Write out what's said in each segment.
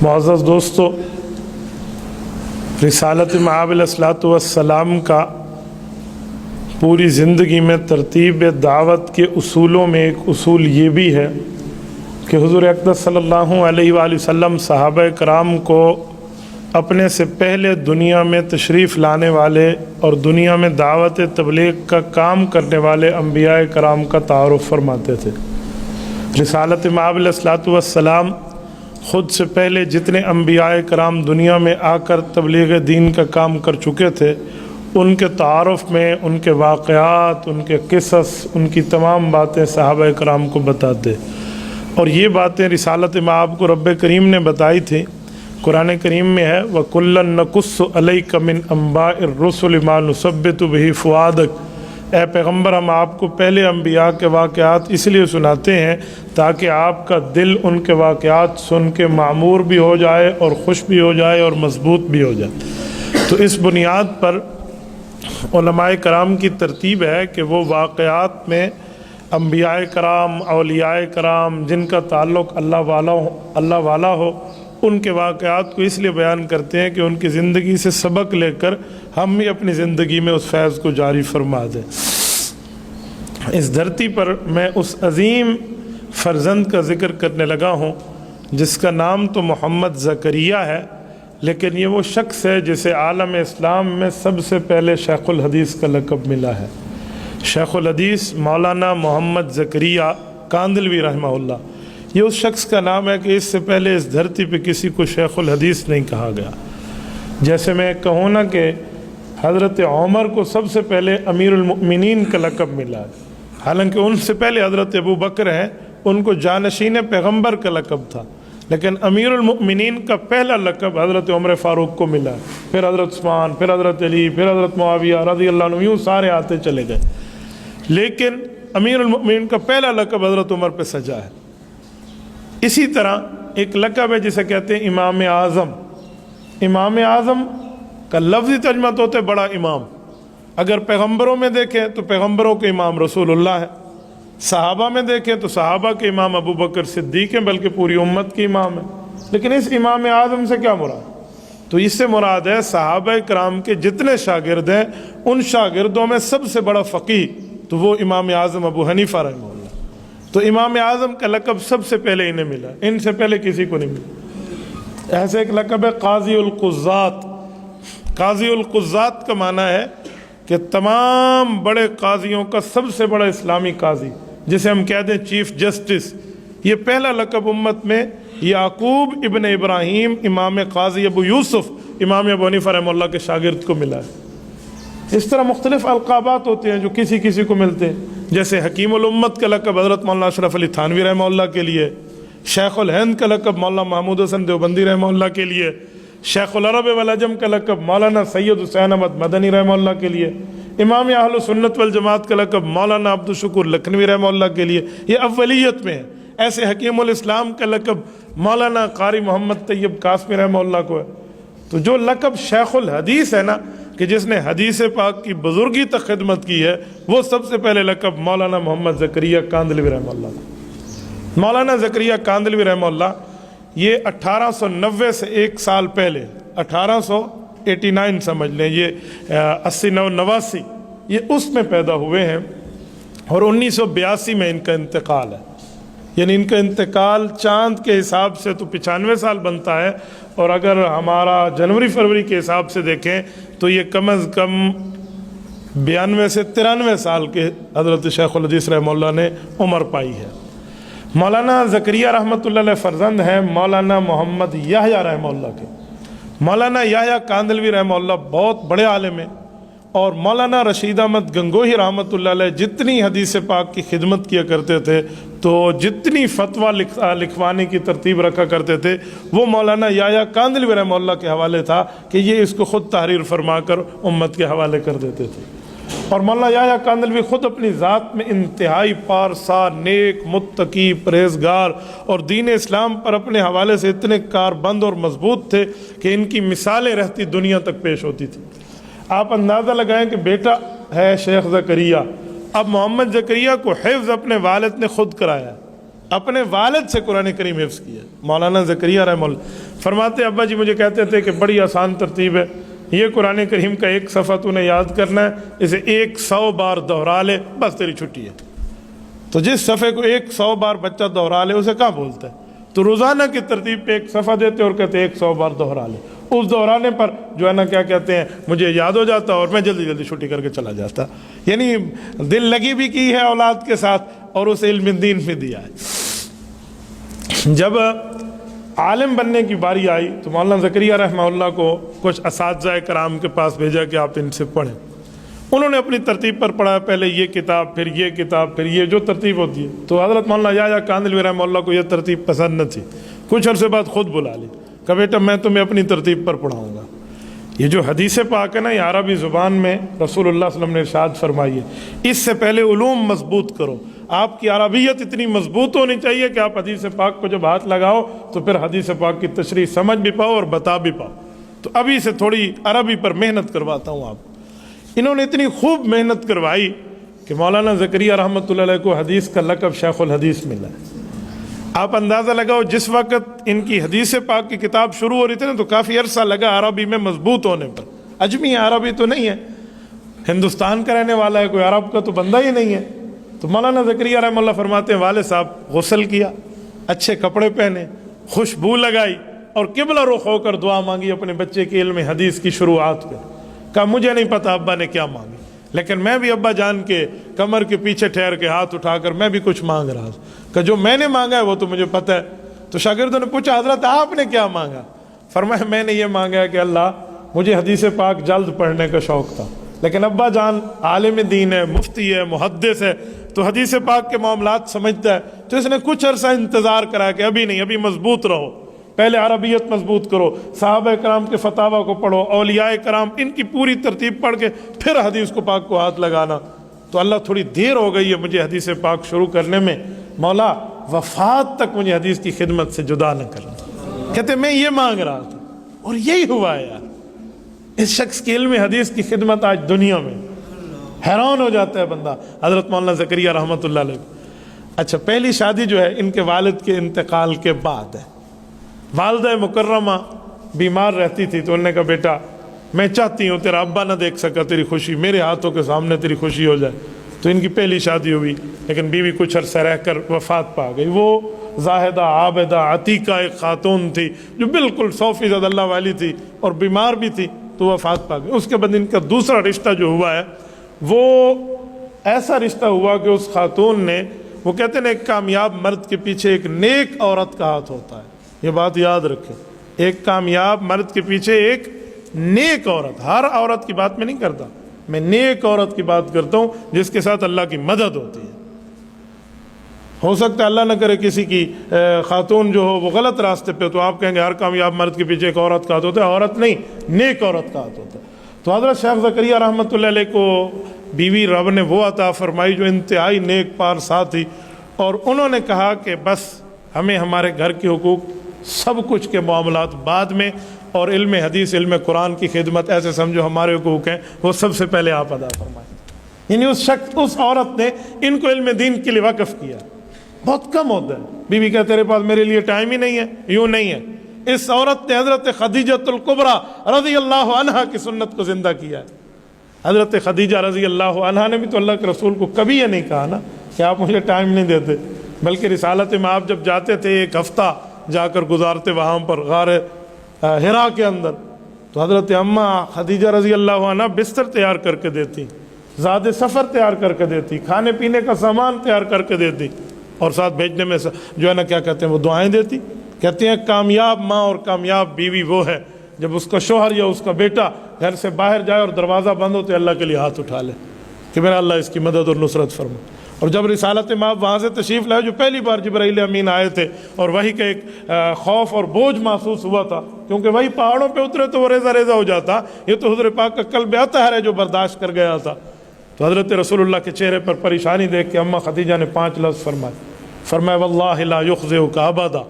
معزز دوستو، رسالت مآب علیہ السلام کا پوری زندگی میں ترتیب دعوت کے اصولوں میں ایک اصول یہ بھی ہے کہ حضور اقدس صلی اللہ علیہ وآلہ وسلم صحابہ کرام کو اپنے سے پہلے دنیا میں تشریف لانے والے اور دنیا میں دعوت تبلیغ کا کام کرنے والے انبیاء کرام کا تعارف فرماتے تھے۔ رسالت مآب علیہ السلام خود سے پہلے جتنے انبیاء کرام دنیا میں آ کر تبلیغ دین کا کام کر چکے تھے، ان کے تعارف میں ان کے واقعات، ان کے قصص، ان کی تمام باتیں صحابہ کرام کو بتاتے، اور یہ باتیں رسالت مآب کو رب کریم نے بتائی تھی۔ قرآن کریم میں ہے وَكُلًّا نَقُصُّ عَلَيْكَ مِنْ أَنْبَاءِ الرُّسُلِ مَا نُثَبِّتُ بِهِ فُؤَادَكَ، اے پیغمبر ہم آپ کو پہلے انبیاء کے واقعات اس لیے سناتے ہیں تاکہ آپ کا دل ان کے واقعات سن کے معمور بھی ہو جائے اور خوش بھی ہو جائے اور مضبوط بھی ہو جائے۔ تو اس بنیاد پر علماء کرام کی ترتیب ہے کہ وہ واقعات میں انبیاء کرام، اولیاء کرام جن کا تعلق اللہ والا ہو، ان کے واقعات کو اس لیے بیان کرتے ہیں کہ ان کی زندگی سے سبق لے کر ہم بھی اپنی زندگی میں اس فیض کو جاری فرما دیں۔ اس دھرتی پر میں اس عظیم فرزند کا ذکر کرنے لگا ہوں جس کا نام تو محمد زکریا ہے، لیکن یہ وہ شخص ہے جسے عالم اسلام میں سب سے پہلے شیخ الحدیث کا لقب ملا ہے۔ شیخ الحدیث مولانا محمد زکریا کاندلوی رحمہ اللہ، یہ اس شخص کا نام ہے کہ اس سے پہلے اس دھرتی پہ کسی کو شیخ الحدیث نہیں کہا گیا۔ جیسے میں کہوں نا کہ حضرت عمر کو سب سے پہلے امیر المؤمنین کا لقب ملا ہے، حالانکہ ان سے پہلے حضرت ابو بکر ہیں، ان کو جانشین پیغمبر کا لقب تھا، لیکن امیر المؤمنین کا پہلا لقب حضرت عمر فاروق کو ملا، پھر حضرت عثمان، پھر حضرت علی، پھر حضرت معاویہ رضی اللہ عنہ، یوں سارے آتے چلے گئے، لیکن امیر المؤمنین کا پہلا لقب حضرت عمر پہ سجا ہے۔ اسی طرح ایک لقب ہے جسے کہتے ہیں امام اعظم۔ امام اعظم کا لفظی ترجمہ تو ہوتا ہے بڑا امام۔ اگر پیغمبروں میں دیکھیں تو پیغمبروں کے امام رسول اللہ ہے، صحابہ میں دیکھیں تو صحابہ کے امام ابو بکر صدیق ہیں، بلکہ پوری امت کے امام ہیں۔ لیکن اس امام اعظم سے کیا مراد؟ تو اس سے مراد ہے صحابہ کرام کے جتنے شاگرد ہیں ان شاگردوں میں سب سے بڑا فقیہ تو وہ امام اعظم ابو حنیفہ رحمہ اللہ۔ تو امام اعظم کا لقب سب سے پہلے انہیں ملا، ان سے پہلے کسی کو نہیں ملا۔ ایسے ایک لقب ہے قاضی القضات۔ قاضی القضات کا معنی ہے کہ تمام بڑے قاضیوں کا سب سے بڑا اسلامی قاضی، جسے ہم کہتے ہیں چیف جسٹس۔ یہ پہلا لقب امت میں یعقوب ابن ابراہیم امام قاضی ابو یوسف امام ابو حنیفہ رحمہ اللہ کے شاگرد کو ملا ہے۔ اس طرح مختلف القابات ہوتے ہیں جو کسی کسی کو ملتے ہیں، جیسے حکیم الامت کا لقب حضرت مولانا اشرف علی تھانوی رحمہ اللہ کے لیے، شیخ الہند کا لقب مولانا محمود حسن دیوبندی رحمہ اللہ کے لیے، شیخ العرب والعجم کا لقب مولانا سید حسین احمد مدنی رحمہ اللہ کے لیے، امام اہل سنت والجماعت کا لقب مولانا عبدالشکور لکھنوی رحمہ اللہ کے لیے، یہ اولیت میں ہے۔ ایسے حکیم الاسلام کا لقب مولانا قاری محمد طیب قاسمی رحمہ اللہ کو ہے۔ تو جو لقب شیخ الحدیث ہے نا، کہ جس نے حدیث پاک کی بزرگی تک خدمت کی ہے، وہ سب سے پہلے لقب مولانا محمد زکریا کاندلوی رحمہ اللہ۔ مولانا زکریا کاندلوی رحمہ اللہ یہ 1890 سے ایک سال پہلے، 1889 سمجھ لیں، یہ 89 یہ اس میں پیدا ہوئے ہیں، اور 1982 میں ان کا انتقال ہے۔ یعنی ان کا انتقال چاند کے حساب سے تو 95 سال بنتا ہے، اور اگر ہمارا جنوری فروری کے حساب سے دیکھیں تو یہ کم از کم 92 سے 93 سال کے حضرت شیخ الحدیث رحمہ اللہ نے عمر پائی ہے۔ مولانا زکریا رحمۃ اللہ علیہ فرزند ہیں مولانا محمد یحییٰ رحمہ اللہ کے۔ مولانا یحییٰ کاندلوی رحمہ اللہ بہت بڑے عالم ہیں، اور مولانا رشید احمد گنگوہی رحمۃ اللہ علیہ جتنی حدیث پاک کی خدمت کیا کرتے تھے، تو جتنی فتویٰ لکھوانے کی ترتیب رکھا کرتے تھے، وہ مولانا یحییٰ کاندلوی رحمہ اللہ کے حوالے تھا کہ یہ اس کو خود تحریر فرما کر امت کے حوالے کر دیتے تھے۔ اور مولانا یحییٰ کاندلوی خود اپنی ذات میں انتہائی پارسا، نیک، متقی، پرہیزگار، اور دین اسلام پر اپنے حوالے سے اتنے کاربند اور مضبوط تھے کہ ان کی مثالیں رہتی دنیا تک پیش ہوتی تھی۔ آپ اندازہ لگائیں کہ بیٹا ہے شیخ زکریا، اب محمد زکریا کو حفظ اپنے والد نے خود کرایا، اپنے والد سے قرآن کریم حفظ کیا۔ مولانا زکریا رحمہ اللہ فرماتے ابا جی مجھے کہتے تھے کہ بڑی آسان ترتیب ہے، یہ قرآن کریم کا ایک صفحہ تو نے یاد کرنا ہے، اسے 100 بار دہرا لے، بس تیری چھٹی ہے۔ تو جس صفحے کو 100 بار بچہ دہرا لے اسے کہاں بولتا ہے؟ تو روزانہ کی ترتیب پہ ایک صفحہ دیتے اور کہتے 100 بار دہرا لے، اس دہرانے پر جو ہے نا کیا کہتے ہیں مجھے یاد ہو جاتا اور میں جلدی جلدی چھٹی کر کے چلا جاتا۔ یعنی دل لگی بھی کی ہے اولاد کے ساتھ اور اسے علم دین بھی دیا ہے۔ جب عالم بننے کی باری آئی تو مولانا زکریا رحمہ اللہ کو کچھ اساتذہ کرام کے پاس بھیجا کہ آپ ان سے پڑھیں۔ انہوں نے اپنی ترتیب پر پڑھا، پہلے یہ کتاب پھر یہ کتاب پھر یہ جو ترتیب ہوتی ہے۔ تو حضرت مولانا یحییٰ کاندھلوی رحمہ اللہ کو یہ ترتیب پسند نہ تھی، کچھ عرصے بعد خود بلا لی کہ بیٹا میں تمہیں اپنی ترتیب پر پڑھاؤں گا۔ یہ جو حدیث پاک ہے نا، یہ عربی زبان میں رسول اللہ صلی اللہ علیہ وسلم نے ارشاد فرمائی ہے، اس سے پہلے علوم مضبوط کرو۔ آپ کی عربیت اتنی مضبوط ہونی چاہیے کہ آپ حدیث پاک کو جب ہاتھ لگاؤ تو پھر حدیث پاک کی تشریح سمجھ بھی پاؤ اور بتا بھی پاؤ۔ تو ابھی سے تھوڑی عربی پر محنت کرواتا ہوں آپ۔ انہوں نے اتنی خوب محنت کروائی کہ مولانا زکریا رحمۃ اللہ علیہ کو حدیث کا لقب شیخ الحدیث ملا ہے۔ آپ اندازہ لگاؤ جس وقت ان کی حدیث پاک کی کتاب شروع ہو رہی تھی نا، تو کافی عرصہ لگا عربی میں مضبوط ہونے پر۔ اجمی عربی تو نہیں ہے، ہندوستان کا رہنے والا ہے، کوئی عرب کا تو بندہ ہی نہیں ہے۔ تو مولانا زکریا رحمہ اللہ فرماتے ہیں والد صاحب غسل کیا، اچھے کپڑے پہنے، خوشبو لگائی اور قبلہ رخ ہو کر دعا مانگی اپنے بچے کے علم حدیث کی شروعات کر۔ کہا مجھے نہیں پتا ابا نے کیا مانگی، لیکن میں بھی ابا جان کے کمر کے پیچھے ٹھہر کے ہاتھ اٹھا کر میں بھی کچھ مانگ رہا تھا کہ جو میں نے مانگا ہے وہ تو مجھے پتہ ہے۔ تو شاگردوں نے پوچھا حضرت آپ نے کیا مانگا؟ فرمایا میں نے یہ مانگا ہے کہ اللہ مجھے حدیث پاک جلد پڑھنے کا شوق تھا، لیکن ابا جان عالم دین ہے، مفتی ہے، محدث ہے، تو حدیث پاک کے معاملات سمجھتا ہے، تو اس نے کچھ عرصہ انتظار کرا کہ ابھی نہیں، ابھی مضبوط رہو، پہلے عربیت مضبوط کرو، صحابہ کرام کے فتاویٰ کو پڑھو، اولیاء کرام ان کی پوری ترتیب پڑھ کے پھر حدیث کو پاک کو ہاتھ لگانا۔ تو اللہ تھوڑی دیر ہو گئی ہے مجھے حدیث پاک شروع کرنے میں، مولا وفات تک مجھے حدیث کی خدمت سے جدا نہ کرنا۔ کہتے میں یہ مانگ رہا تھا اور یہی ہوا ہے یار۔ اس شخص کی علم حدیث کی خدمت آج دنیا میں، حیران ہو جاتا ہے بندہ۔ حضرت مولانا زکریا رحمۃ اللہ علیہ۔ اچھا پہلی شادی جو ہے ان کے والد کے انتقال کے بعد ہے۔ والدہ مکرمہ بیمار رہتی تھی تو انہوں نے کہا بیٹا میں چاہتی ہوں تیرا ابا نہ دیکھ سکا تیری خوشی، میرے ہاتھوں کے سامنے تیری خوشی ہو جائے۔ تو ان کی پہلی شادی ہوئی، لیکن بیوی کچھ عرصہ رہ کر وفات پا گئی۔ وہ زاہدہ عابدہ عتیقہ ایک خاتون تھی جو بالکل 100% اللہ والی تھی اور بیمار بھی تھی، تو وفات پا گئی۔ اس کے بعد ان کا دوسرا رشتہ جو ہوا ہے وہ ایسا رشتہ ہوا کہ اس خاتون نے، وہ کہتے ہیں ایک کامیاب مرد کے پیچھے ایک نیک عورت کا ہاتھ ہوتا ہے، یہ بات یاد رکھیں۔ ایک کامیاب مرد کے پیچھے ایک نیک عورت، ہر عورت کی بات میں نہیں کرتا، میں نیک عورت کی بات کرتا ہوں جس کے ساتھ اللہ کی مدد ہوتی ہے۔ ہو سکتا ہے اللہ نہ کرے کسی کی خاتون جو ہو وہ غلط راستے پہ، تو آپ کہیں گے ہر کامیاب مرد کے پیچھے ایک عورت کا ہاتھ ہوتا ہے، عورت نہیں، نیک عورت کا ہاتھ ہوتا ہے۔ تو حضرت شیخ زکریا رحمۃ اللہ علیہ کو بیوی رب نے وہ عطا فرمائی جو انتہائی نیک پارسا تھی، اور انہوں نے کہا کہ بس ہمیں ہمارے گھر کے حقوق سب کچھ کے معاملات بعد میں، اور علم حدیث علم قرآن کی خدمت ایسے سمجھو ہمارے حقوق ہیں وہ سب سے پہلے آپ ادا فرمائیں۔ یعنی اس عورت نے ان کو علم دین کے لیے وقف کیا۔ بہت کم ہوتا ہے بیوی کہ تیرے پاس میرے لیے ٹائم ہی نہیں ہے، یوں نہیں ہے۔ اس عورت نے حضرت خدیجۃ الکبریٰ رضی اللہ عنہا کی سنت کو زندہ کیا ہے۔ حضرت خدیجہ رضی اللہ عنہا نے بھی تو اللہ کے رسول کو کبھی یہ نہیں کہا نا کہ آپ مجھے ٹائم نہیں دیتے، بلکہ رسالت میں آپ جب جاتے تھے ایک ہفتہ جا کر گزارتے وہاں پر غار حرا کے اندر، تو حضرت اماں خدیجہ رضی اللہ عنہا بستر تیار کر کے دیتی، زاد سفر تیار کر کے دیتی، کھانے پینے کا سامان تیار کر کے دیتی، اور ساتھ بھیجنے میں جو ہے نا کیا کہتے ہیں وہ دعائیں دیتی۔ کہتے ہیں کامیاب ماں اور کامیاب بیوی وہ ہے جب اس کا شوہر یا اس کا بیٹا گھر سے باہر جائے اور دروازہ بند ہو تو اللہ کے لیے ہاتھ اٹھا لے کہ میرا اللہ اس کی مدد اور نصرت فرما۔ اور جب رسالت مآب وہاں سے تشریف لائے، جو پہلی بار جبرائیل امین آئے تھے، اور وہی کا ایک خوف اور بوجھ محسوس ہوا تھا، کیونکہ وہی پہاڑوں پہ اترے تو وہ ریزہ ریزہ ہو جاتا، یہ تو حضور پاک کا قلب اطہر ہے جو برداشت کر گیا تھا۔ تو حضرت رسول اللہ کے چہرے پر پریشانی دیکھ کے اماں خدیجہ نے 5 لفظ فرمایا واللہ لا یخزئک ابدا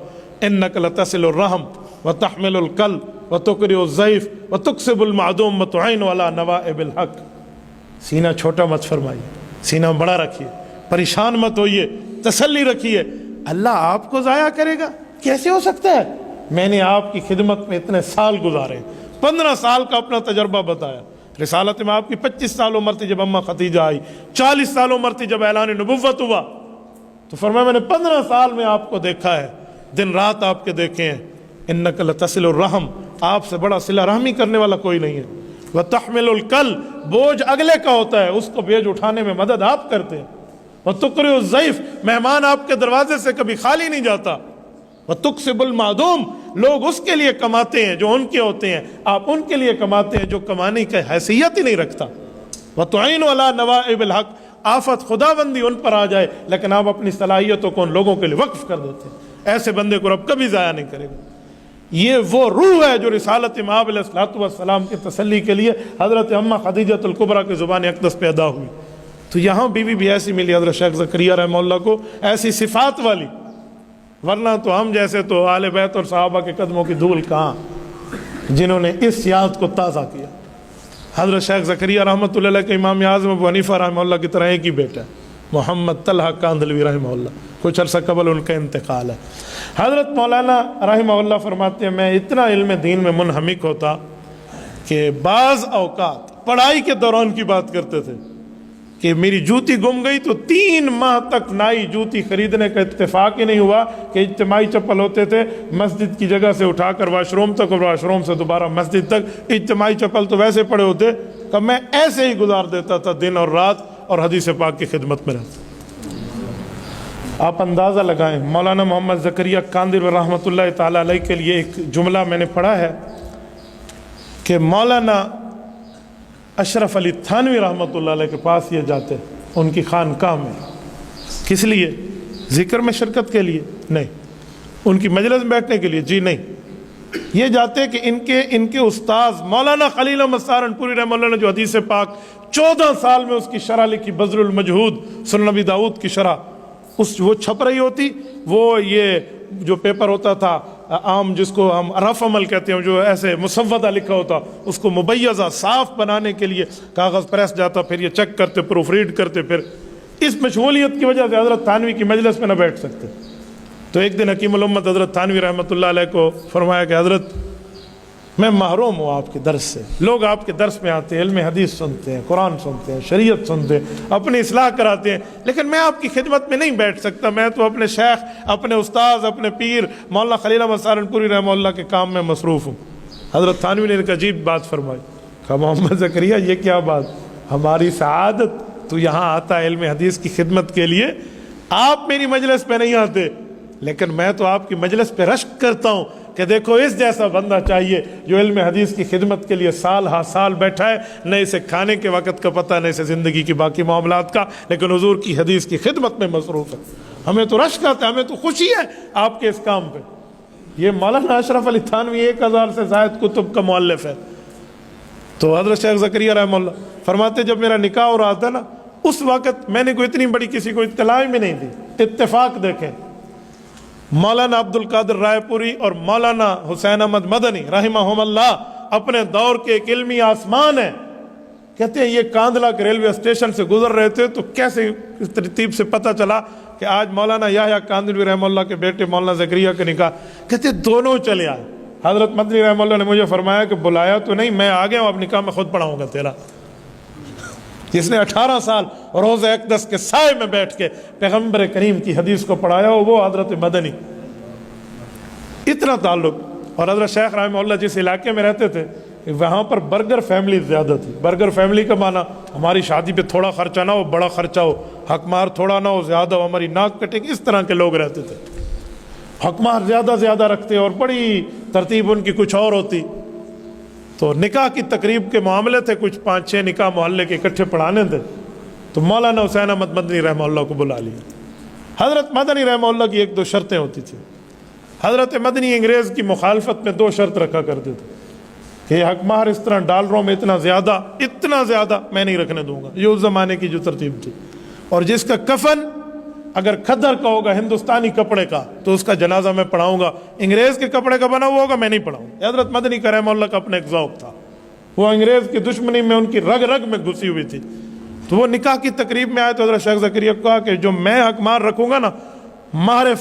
انک لتصل الرحم وتحمل الکلب وتقری الضیف وتکسب المعدوم وتعین علی نوائب الحق۔ سینہ چھوٹا مت فرمائیے، سینہ بڑا رکھیے، پریشان مت ہوئیے، تسلی رکھیے۔ اللہ آپ کو ضائع کرے گا؟ کیسے ہو سکتا ہے؟ میں نے آپ کی خدمت میں اتنے سال گزارے, 15 سال کا اپنا تجربہ بتایا. رسالت میں آپ کی 25 سال عمر تھی جب اماں خدیجہ آئی, 40 سال عمر تھی جب اعلان نبوت ہوا. تو فرمایا میں نے 15 سال میں آپ کو دیکھا ہے, دن رات آپ کے دیکھے ہیں. انک لتصل الرحم, آپ سے بڑا صلہ رحمی کرنے والا کوئی نہیں ہے. وتحمل الکل, بوجھ اگلے کا ہوتا ہے, اس کو بوجھ اٹھانے میں مدد آپ کرتے ہیں. وتقری الضیف, مہمان آپ کے دروازے سے کبھی خالی نہیں جاتا. وتکسب المعدوم, لوگ اس کے لیے کماتے ہیں جو ان کے ہوتے ہیں, آپ ان کے لیے کماتے ہیں جو کمانے کی حیثیت ہی نہیں رکھتا. وتعین علی نوائب الحق, آفت خدا بندی ان پر آ جائے لیکن آپ اپنی صلاحیتوں کو ان لوگوں کے لیے وقف کر دیتے ہیں. ایسے بندے کو رب کبھی ضائع نہیں کرے گا. یہ وہ روح ہے جو رسالت مآب علیہ الصلوۃ والسلام کی تسلی کے لیے حضرت اماں خدیجۃ الکبریٰ کی زبان اقدس پہ ادا ہوئی. تو یہاں بیوی بھی ایسی ملی حضرت شیخ زکریا رحمہ اللہ کو, ایسی صفات والی. ورنہ تو ہم جیسے تو آل بیت اور صحابہ کے قدموں کی دھول کہاں, جنہوں نے اس یاد کو تازہ کیا. حضرت شیخ زکریا رحمۃ اللہ علیہ کے امام اعظم ابو حنیفہ رحمہ اللہ کی طرح ایک ہی بیٹا ہے, محمد طلحہ کاندھلوی رحمہ اللہ, کچھ عرصہ قبل ان کا انتقال ہے. حضرت مولانا رحمہ اللہ فرماتے ہیں میں اتنا علم دین میں منہمک ہوتا کہ بعض اوقات پڑھائی کے دوران کی بات کرتے تھے کہ میری جوتی گم گئی تو 3 ماہ تک نائی جوتی خریدنے کا اتفاق ہی نہیں ہوا کہ اجتماعی چپل ہوتے تھے, مسجد کی جگہ سے اٹھا کر واش روم تک اور واش روم سے دوبارہ مسجد تک, اجتماعی چپل تو ویسے پڑے ہوتے کہ میں ایسے ہی گزار دیتا تھا دن اور رات اور حدیث پاک کی خدمت میں رہتا. آپ اندازہ لگائیں, مولانا محمد زکریا کاندھلوی رحمۃ اللہ تعالیٰ علیہ کے لیے ایک جملہ میں نے پڑھا ہے کہ مولانا اشرف علی تھانوی رحمۃ اللہ علیہ کے پاس یہ جاتے ان کی خانقاہ میں. کس لیے؟ ذکر میں شرکت کے لیے نہیں, ان کی مجلس میں بیٹھنے کے لیے جی نہیں. یہ جاتے کہ ان کے استاذ مولانا خلیل احمد سہارنپوری رحمہ اللہ نے جو حدیث پاک 14 سال میں اس کی شرح لکھی, بذل المجہود سنن نبی داؤد کی شرح, وہ چھپ رہی ہوتی. وہ یہ جو پیپر ہوتا تھا عام جس کو ہم رف عمل کہتے ہیں, جو ایسے مسودہ لکھا ہوتا, اس کو مبیضہ صاف بنانے کے لیے کاغذ پریس جاتا, پھر یہ چیک کرتے, پروف ریڈ کرتے. پھر اس مشغولیت کی وجہ سے حضرت تھانوی کی مجلس میں نہ بیٹھ سکتے. تو ایک دن حکیم الامت حضرت تھانوی رحمۃ اللہ علیہ کو فرمایا کہ حضرت میں محروم ہوں آپ کے درس سے. لوگ آپ کے درس میں آتے ہیں, علم حدیث سنتے ہیں, قرآن سنتے ہیں, شریعت سنتے ہیں, اپنی اصلاح کراتے ہیں, لیکن میں آپ کی خدمت میں نہیں بیٹھ سکتا. میں تو اپنے شیخ, اپنے استاذ, اپنے پیر مولانا خلیل احمد سہارنپوری رحمہ اللہ کے کام میں مصروف ہوں. حضرت تھانوی نے ایک عجیب بات فرمائی, کہا محمد زکریا یہ کیا بات, ہماری سعادت تو یہاں آتا ہے علم حدیث کی خدمت کے لیے, آپ میری مجلس پہ نہیں آتے, لیکن میں تو آپ کی مجلس پہ رشک کرتا ہوں کہ دیکھو اس جیسا بندہ چاہیے جو علم حدیث کی خدمت کے لیے سال ہا سال بیٹھا ہے, نہ اسے کھانے کے وقت کا پتہ, نہ اسے زندگی کی باقی معاملات کا, لیکن حضور کی حدیث کی خدمت میں مصروف ہے. ہمیں تو رشک آتا ہے, ہمیں تو خوشی ہے آپ کے اس کام پہ. یہ مولانا اشرف علی تھانوی 1000 سے زائد کتب کا مؤلف ہے. تو حضرت شیخ زکریا رحمہ اللہ فرماتے جب میرا نکاح ہو رہا تھا نا, اس وقت میں نے کوئی اتنی بڑی کسی کو اطلاع بھی نہیں دی. اتفاق دیکھیں, مولانا عبد القادر رائے پوری اور مولانا حسین احمد مدنی رحمہم اللہ اپنے دور کے ایک علمی آسمان ہیں. کہتے ہیں یہ کاندھلا کے ریلوے اسٹیشن سے گزر رہے تھے تو کیسے اس ترتیب سے پتہ چلا کہ آج مولانا یحییٰ کاندھلوی رحمہ اللہ کے بیٹے مولانا زکریا کے نکاح. کہتے دونوں چلے آئے. حضرت مدنی رحمہ اللہ نے مجھے فرمایا کہ بلایا تو نہیں, میں آ گیا ہوں, اب نکاح میں خود پڑھاؤں گا تیرا. جس نے 18 سال روز اقدس کے سائے میں بیٹھ کے پیغمبر کریم کی حدیث کو پڑھایا ہو, وہ حضرت مدنی. اتنا تعلق. اور حضرت شیخ رحمہ اللہ جس علاقے میں رہتے تھے وہاں پر برگر فیملی زیادہ تھی. برگر فیملی کا معنی ہماری شادی پہ تھوڑا خرچہ نہ ہو, بڑا خرچہ ہو, حق مار تھوڑا نہ ہو, زیادہ ہو, ہماری ناک کٹے گی, اس طرح کے لوگ رہتے تھے. حق مار زیادہ رکھتے اور بڑی ترتیب ان کی کچھ اور ہوتی. تو نکاح کی تقریب کے معاملے تھے, کچھ 5-6 نکاح محلے کے اکٹھے پڑھانے تھے. تو مولانا حسین احمد مدنی رحمہ اللہ کو بلا لیا. حضرت مدنی رحمہ اللہ کی 1-2 شرطیں ہوتی تھیں. حضرت مدنی انگریز کی مخالفت میں 2 شرط رکھا کرتے تھے کہ حق مہر اس طرح ڈالروں میں اتنا زیادہ میں نہیں رکھنے دوں گا. یہ اس زمانے کی جو ترتیب تھی. اور جس کا کفن اگر کھدر کا ہوگا, ہندوستانی کپڑے کا, تو اس کا جنازہ میں پڑھاؤں گا. انگریز کے کپڑے کا بنا ہوا ہوگا میں نہیں پڑھاؤں. حضرت مدنی کا رحمہ اللہ کا اپنا ایک ذوق تھا, وہ انگریز کی دشمنی میں ان کی رگ میں گھسی ہوئی تھی. تو وہ نکاح کی تقریب میں آئے تو حضرت شیخ زکریا کو کہا کہ جو میں حق مہر رکھوں گا نا, مہر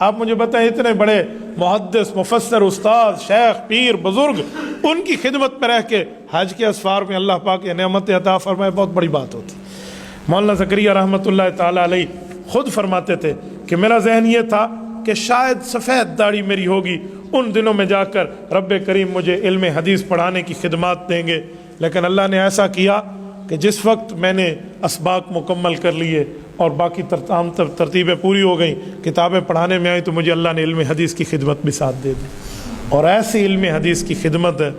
آپ مجھے بتائیں اتنے بڑے محدث مفسر استاد شیخ پیر بزرگ ان کی خدمت میں رہ کے حج کے اسفار میں اللہ پاک کی نعمت عطا فرمائے، بہت بڑی بات ہوتی۔ مولانا زکریا رحمۃ اللہ تعالیٰ علیہ خود فرماتے تھے کہ میرا ذہن یہ تھا کہ شاید سفید داڑھی میری ہوگی، ان دنوں میں جا کر رب کریم مجھے علم حدیث پڑھانے کی خدمات دیں گے، لیکن اللہ نے ایسا کیا کہ جس وقت میں نے اسباق مکمل کر لیے اور باقی ترتیبیں پوری ہو گئیں، کتابیں پڑھانے میں آئیں، تو مجھے اللہ نے علم حدیث کی خدمت بھی ساتھ دے دی، اور ایسی علم حدیث کی خدمت ہے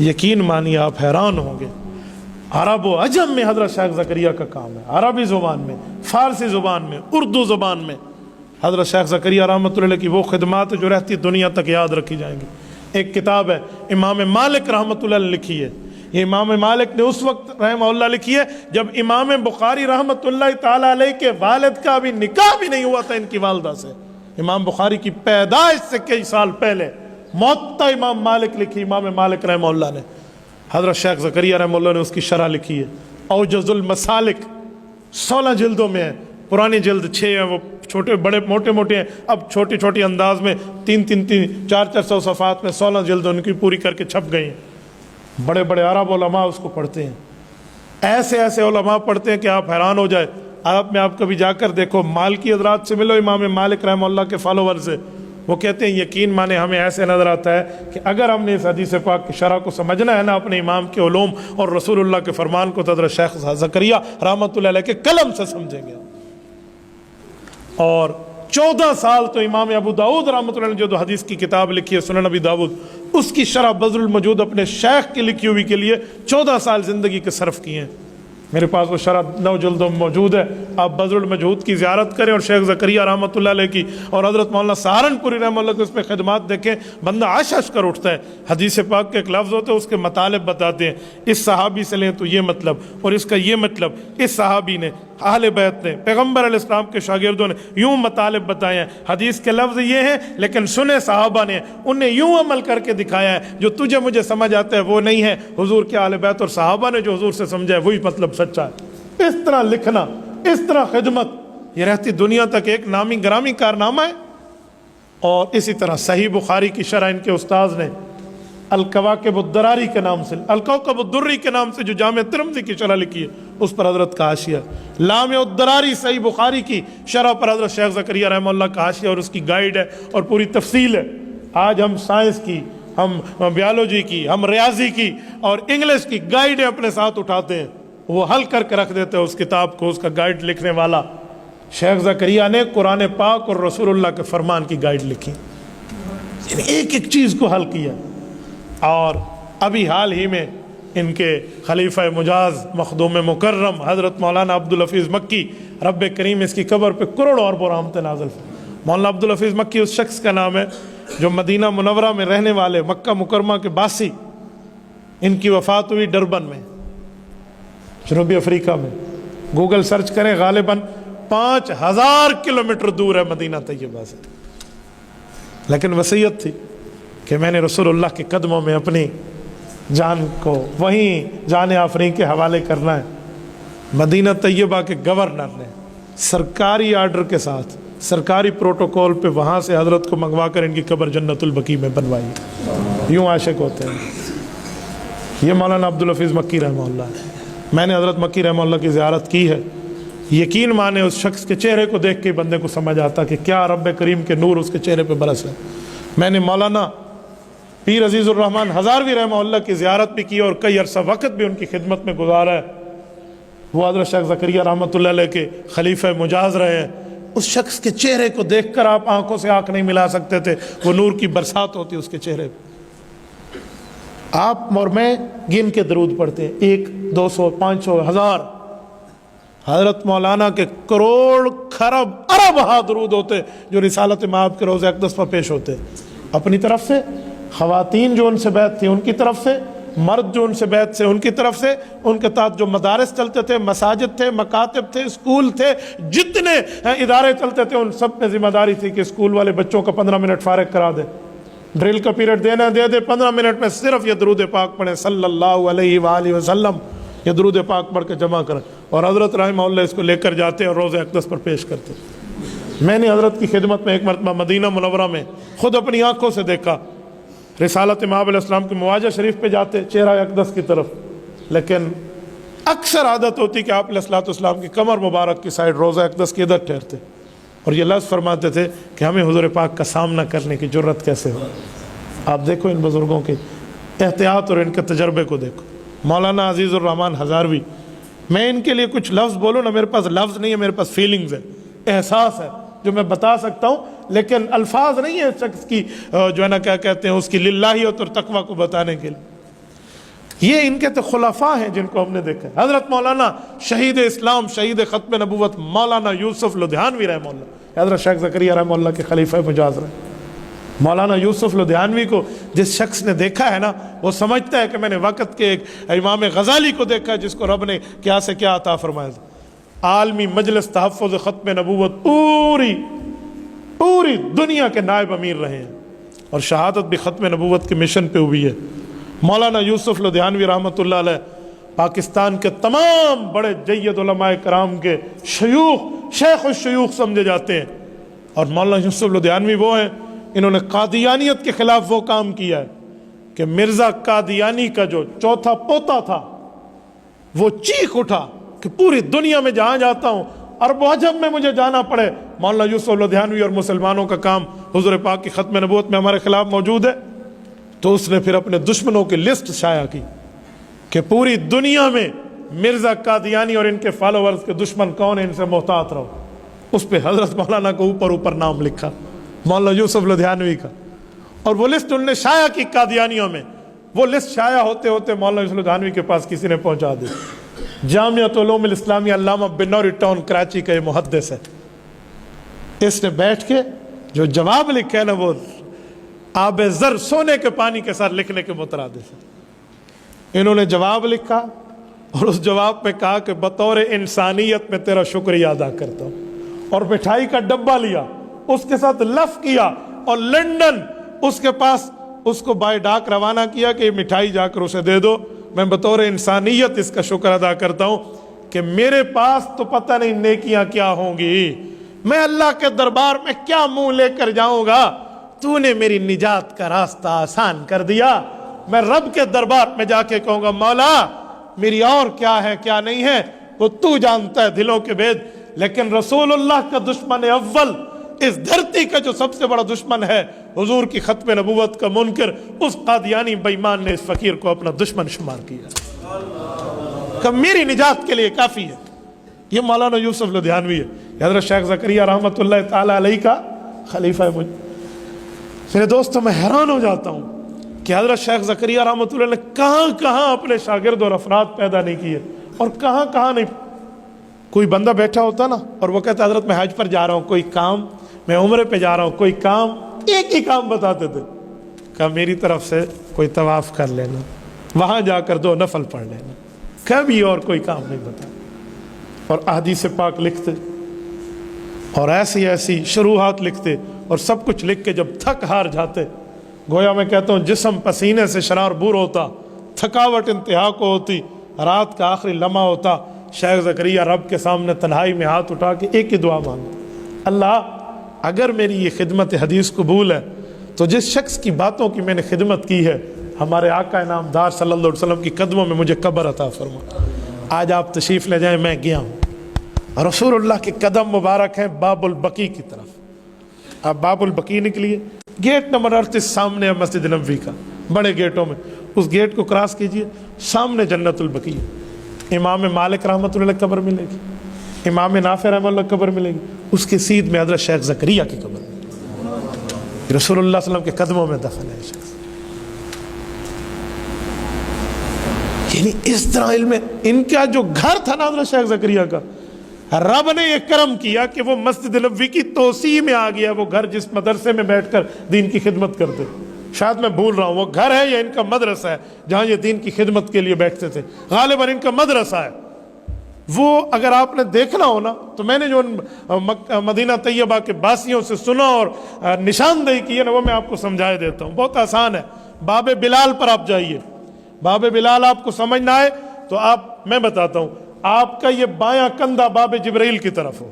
یقین مانیے آپ حیران ہوں گے۔ عرب و عجم میں حضرت شیخ زکریا کا کام ہے، عربی زبان میں، فارسی زبان میں، اردو زبان میں حضرت شیخ زکریا رحمۃ اللہ علیہ کی وہ خدمات جو رہتی دنیا تک یاد رکھی جائیں گی۔ ایک کتاب ہے امام مالک رحمۃ اللہ علیہ لکھی ہے، یہ امام مالک نے اس وقت رحمہ اللہ لکھی ہے جب امام بخاری رحمۃ اللہ تعالیٰ علیہ کے والد کا بھی نکاح بھی نہیں ہوا تھا ان کی والدہ سے۔ امام بخاری کی پیدائش سے کئی سال پہلے موطا امام مالک لکھی، امام مالک رحمہ اللہ نے، حضرت شیخ زکریا رحمہ اللہ نے اس کی شرح لکھی ہے، اوجز المسالک 16 جلدوں میں ہے، پرانی جلد 6 ہیں، وہ چھوٹے بڑے موٹے موٹے ہیں، اب چھوٹی چھوٹی انداز میں 300-400 صفحات میں 16 جلد ان کی پوری کر کے چھپ گئی ہیں۔ بڑے بڑے عرب علماء اس کو پڑھتے ہیں، ایسے ایسے علماء پڑھتے ہیں کہ آپ حیران ہو جائے۔ عرب میں آپ کبھی جا کر دیکھو، مالکی حضرات سے ملو، امام مالک رحمہ اللہ کے فالوور سے، وہ کہتے ہیں یقین مانے ہمیں ایسے نظر آتا ہے کہ اگر ہم نے اس حدیث پاک کی شرح کو سمجھنا ہے نا اپنے امام کے علوم اور رسول اللہ کے فرمان کو، تو حضرت شیخ زکریا رحمۃ اللہ علیہ کے قلم سے سمجھیں گے۔ اور 14 سال تو امام ابو داؤد رحمۃ اللہ نے جو حدیث کی کتاب لکھی ہے سنن ابی داؤد، اس کی شرح بذل المجود اپنے شیخ کی لکھی ہوئی کے لیے 14 سال زندگی کے صرف کیے ہیں۔ میرے پاس وہ شرح 9 جلدوں میں موجود ہے، آپ بذل المجہود کی زیارت کریں اور شیخ زکریا رحمۃ اللہ علیہ کی اور حضرت مولانا سہارنپوری رحمۃ اللہ کے اس پہ خدمات دیکھیں، بندہ عش عش کر اٹھتا ہے۔ حدیث پاک کے ایک لفظ ہوتے ہیں، اس کے مطالب بتاتے ہیں، اس صحابی سے لیں تو یہ مطلب اور اس کا یہ مطلب، اس صحابی نے، اہل بیت نے، پیغمبر علیہ السلام کے شاگردوں نے یوں مطالب بتائے ہیں، حدیث کے لفظ یہ ہیں لیکن سنے صحابہ نے، انہیں یوں عمل کر کے دکھایا ہے، جو تجھے مجھے سمجھ آتا ہے وہ نہیں ہے، حضور کے اہل بیت اور صحابہ نے جو حضور سے سمجھا ہے وہی مطلب سچا ہے۔ اس طرح لکھنا، اس طرح خدمت، یہ رہتی دنیا تک ایک نامی گرامی کارنامہ ہے۔ اور اسی طرح صحیح بخاری کی شرح ان کے استاذ نے الکواکب الدراری کے نام سے، الکوکب الدری کے نام سے جو جامع ترمذی کی شرح لکھی ہے، اس پر حضرت کا حاشیہ، لامع الدراری صحیح بخاری کی شرح پر حضرت شیخ زکریا رحمہ اللہ کا حاشیہ اور اس کی گائیڈ ہے اور پوری تفصیل ہے۔ آج ہم سائنس کی، ہم بیالوجی کی، ہم ریاضی کی اور انگلش کی گائیڈیں اپنے ساتھ اٹھاتے ہیں، وہ حل کر کے رکھ دیتے ہیں اس کتاب کو، اس کا گائیڈ لکھنے والا شیخ زکریا نے قرآن پاک اور رسول اللہ کے فرمان کی گائیڈ لکھی، یعنی ایک ایک چیز کو حل کیا۔ اور ابھی حال ہی میں ان کے خلیفہ مجاز مخدوم مکرم حضرت مولانا عبدالحفیظ مکی، رب کریم اس کی قبر پہ کروڑوں اربوں رحمتیں نازل فرمائے۔ مولانا عبدالحفیظ مکی اس شخص کا نام ہے جو مدینہ منورہ میں رہنے والے، مکہ مکرمہ کے باسی، ان کی وفات ہوئی ڈربن میں، جنوبی افریقہ میں۔ گوگل سرچ کریں، غالباً 5000 کلومیٹر دور ہے مدینہ طیبہ سے، لیکن وصیت تھی کہ میں نے رسول اللہ کے قدموں میں اپنی جان کو وہیں جان آفرین کے حوالے کرنا ہے۔ مدینہ طیبہ کے گورنر نے سرکاری آرڈر کے ساتھ، سرکاری پروٹوکول پہ وہاں سے حضرت کو منگوا کر ان کی قبر جنت البقیع میں بنوائی۔ یوں عاشق ہوتے ہیں۔ یہ مولانا عبدالحفیظ مکی رحمہ اللہ۔ میں نے حضرت مکی رحمہ اللہ کی زیارت کی ہے، یقین مانے اس شخص کے چہرے کو دیکھ کے بندے کو سمجھ آتا کہ کیا رب کریم کے نور اس کے چہرے پہ برس ہے۔ میں نے مولانا پیر عزیز الرحمن ہزاروی رحمہ اللہ کی زیارت بھی کی اور کئی عرصہ وقت بھی ان کی خدمت میں گزارا ہے۔ وہ حضرت شیخ زکریا رحمۃ اللہ علیہ کے خلیفہ مجاز رہے ہیں۔ اس شخص کے چہرے کو دیکھ کر آپ آنکھوں سے آنکھ نہیں ملا سکتے تھے، وہ نور کی برسات ہوتی اس کے چہرے پہ۔ آپ اور میں گن کے درود پڑھتے ہیں، 100 200 500 1000، حضرت مولانا کے کروڑ خرب ارب ہا درود ہوتے جو رسالت مآب کے روزہ اقدس پر پیش ہوتے، اپنی طرف سے، خواتین جو ان سے بیعت تھی ان کی طرف سے، مرد جو ان سے بیعت سے ان کی طرف سے، ان کے تحت جو مدارس چلتے تھے، مساجد تھے، مکاتب تھے، اسکول تھے، جتنے ادارے چلتے تھے، ان سب میں ذمہ داری تھی کہ اسکول والے بچوں کا 15 منٹ فارغ کرا دے، ڈرل کا پیریڈ دینا دے دے، 15 منٹ میں صرف یہ درود پاک پڑھیں صلی اللہ علیہ وآلہ وسلم، یہ درود پاک پڑھ کے جمع کریں، اور حضرت رحمہ اللہ اس کو لے کر جاتے اور روزہ اقدس پر پیش کرتے۔ میں نے حضرت کی خدمت میں ایک مرتبہ مدینہ منورہ میں خود اپنی آنکھوں سے دیکھا، رسالت امام علیہ السلام کی مواجہ شریف پہ جاتے چہرہ اقدس کی طرف، لیکن اکثر عادت ہوتی کہ آپ علیہ السلام کی کمر مبارک کی سائڈ روضہ اقدس کے ادھر ٹھہرتے اور یہ لفظ فرماتے تھے کہ ہمیں حضور پاک کا سامنا کرنے کی جرت کیسے ہو۔ آپ دیکھو ان بزرگوں کے احتیاط اور ان کے تجربے کو دیکھو۔ مولانا عزیز الرحمان ہزاروی، میں ان کے لیے کچھ لفظ بولوں نا، میرے پاس لفظ نہیں ہے، میرے پاس فیلنگز ہے، احساس ہے جو میں بتا سکتا ہوں، لیکن الفاظ نہیں ہے شخص کی جو ہے نا کیا کہتے ہیں اس کی للہیت اور تقوی کو بتانے کے لیے۔ یہ ان کے تو خلفاء ہیں جن کو ہم نے دیکھا ہے۔ حضرت مولانا شہید اسلام، شہید ختم نبوت مولانا یوسف لدھیانوی رحمہ اللہ، حضرت شیخ زکریا رحمہ اللہ کے خلیفہ مجاز رہے۔ مولانا یوسف لدھیانوی کو جس شخص نے دیکھا ہے نا، وہ سمجھتا ہے کہ میں نے وقت کے ایک امام غزالی کو دیکھا ہے جس کو رب نے کیا سے کیا عطا فرمایا تھا۔ عالمی مجلس تحفظ ختم نبوت پوری دنیا کے نائب امیر رہے ہیں، اور شہادت بھی ختم نبوت کے مشن پہ ہوئی ہے۔ مولانا یوسف لدھیانوی رحمۃ اللہ علیہ پاکستان کے تمام بڑے جید علماء کرام کے شیخ الشیوخ سمجھے جاتے ہیں، اور مولانا یوسف لدھیانوی وہ ہیں، انہوں نے قادیانیت کے خلاف وہ کام کیا ہے کہ مرزا قادیانی کا جو چوتھا پوتا تھا وہ چیخ اٹھا کہ پوری دنیا میں جہاں جاتا ہوں، عرب و عجم میں مجھے جانا پڑے، مولانا یوسف لدھیانوی اور مسلمانوں کا کام حضور پاک کی ختم نبوت میں ہمارے خلاف موجود ہے۔ تو اس نے پھر اپنے دشمنوں کی لسٹ شائع کی کہ پوری دنیا میں مرزا قادیانی اور ان کے فالوورز کے دشمن کون ہیں، ان سے محتاط رہو۔ اس پہ حضرت مولانا کو اوپر نام لکھا، مولانا یوسف لدھیانوی کا، اور وہ لسٹ انہوں نے شائع کی قادیانیوں میں۔ وہ لسٹ شائع ہوتے ہوتے مولانا یوسف لدھیانوی کے پاس کسی نے پہنچا دی۔ جامعۃ العلوم الاسلامیہ علامہ بنوری ٹاؤن کراچی کا یہ محدث ہے، اس نے بیٹھ کے جو جواب لکھا ہے نا، وہ آب زر سونے کے پانی کے ساتھ لکھنے کے مترادف ہے۔ انہوں نے جواب لکھا اور اس جواب میں کہا کہ بطور انسانیت میں تیرا شکریہ ادا کرتا ہوں، اور مٹھائی کا ڈبہ لیا، اس کے ساتھ لف کیا اور لنڈن اس کے پاس اس کو بائی ڈاک روانہ کیا کہ یہ مٹھائی جا کر اسے دے دو، میں بطور انسانیت اس کا شکر ادا کرتا ہوں کہ میرے پاس تو پتہ نہیں نیکیاں کیا ہوں گی، میں اللہ کے دربار میں کیا منہ لے کر جاؤں گا، تو نے میری نجات کا راستہ آسان کر دیا۔ میں رب کے دربار میں جا کے کہوں گا مولا میری اور کیا ہے کیا نہیں ہے وہ تو جانتا ہے دلوں کے بھید، لیکن رسول اللہ کا دشمن اول، اس دھرتی کا جو سب سے بڑا دشمن ہے، حضور کی ختم نبوت کا منکر، اس قادیانی بے ایمان نے اس فقیر کو اپنا دشمن شمار کیا کہ میری نجات کے لیے کافی ہے۔ یہ مولانا یوسف لدھیانوی ہے، حضرت شیخ زکریا رحمۃ اللہ تعالی علیہ کا خلیفہ ہے۔ میرے دوستوں میں حیران ہو جاتا ہوں کہ حضرت شیخ زکریا رحمۃ اللہ نے کہاں اپنے شاگرد اور افراد پیدا نہیں کیے، اور کہاں نہیں۔ کوئی بندہ بیٹھا ہوتا نا اور وہ کہتا حضرت میں حج پر جا رہا ہوں، کوئی کام، میں عمرے پہ جا رہا ہوں، کوئی کام، ایک ہی کام بتاتے تھے کہ میری طرف سے کوئی طواف کر لینا، وہاں جا کر 2 نفل پڑھ لینا، کبھی اور کوئی کام نہیں بتا۔ اور احادیث پاک لکھتے اور ایسی شروحات لکھتے اور سب کچھ لکھ کے جب تھک ہار جاتے، گویا میں کہتا ہوں جسم پسینے سے شرار بور ہوتا، تھکاوٹ انتہا کو ہوتی، رات کا آخری لمحہ ہوتا، شیخ زکریا رب کے سامنے تنہائی میں ہاتھ اٹھا کے ایک ہی دعا مانگتے، اللہ اگر میری یہ خدمت حدیث قبول ہے تو جس شخص کی باتوں کی میں نے خدمت کی ہے، ہمارے آقا انعامدار صلی اللہ علیہ وسلم کی قدموں میں مجھے قبر عطا فرما۔ آج آپ تشریف لے جائیں، میں گیا ہوں، رسول اللہ کے قدم مبارک ہیں باب البقیع کی طرف۔ آپ باب البقیع نکلیے، گیٹ نمبر 38 سامنے ہے مسجد نبوی کا، بڑے گیٹوں میں، اس گیٹ کو کراس کیجئے، سامنے جنت البقیع، امام مالک رحمۃ اللہ قبر ملے گی، امام نافع رحمۃ اللہ قبر ملے گی، اس کے سیدھ میں حضرت شیخ زکریا کی قبر ملے، رسول اللہ صلی اللہ علیہ وسلم کے قدموں میں دفن ہے شخص۔ یعنی اس طرح علم، ان کا جو گھر تھا نا حضرت شیخ زکریا کا، رب نے یہ کرم کیا کہ وہ مسجد نبوی کی توسیع میں آ گیا، وہ گھر جس مدرسے میں بیٹھ کر دین کی خدمت کرتے، شاید میں بھول رہا ہوں وہ گھر ہے یا ان کا مدرسہ ہے جہاں یہ دین کی خدمت کے لیے بیٹھتے تھے، غالباً ان کا مدرسہ ہے۔ وہ اگر آپ نے دیکھنا ہو نا تو میں نے جو مدینہ طیبہ کے باسیوں سے سنا اور نشاندہی کی ہے نا، وہ میں آپ کو سمجھائے دیتا ہوں، بہت آسان ہے۔ باب بلال پر آپ جائیے، باب بلال آپ کو سمجھنا ہے تو میں بتاتا ہوں، آپ کا یہ بایاں کندھا باب جبرائیل کی طرف ہو،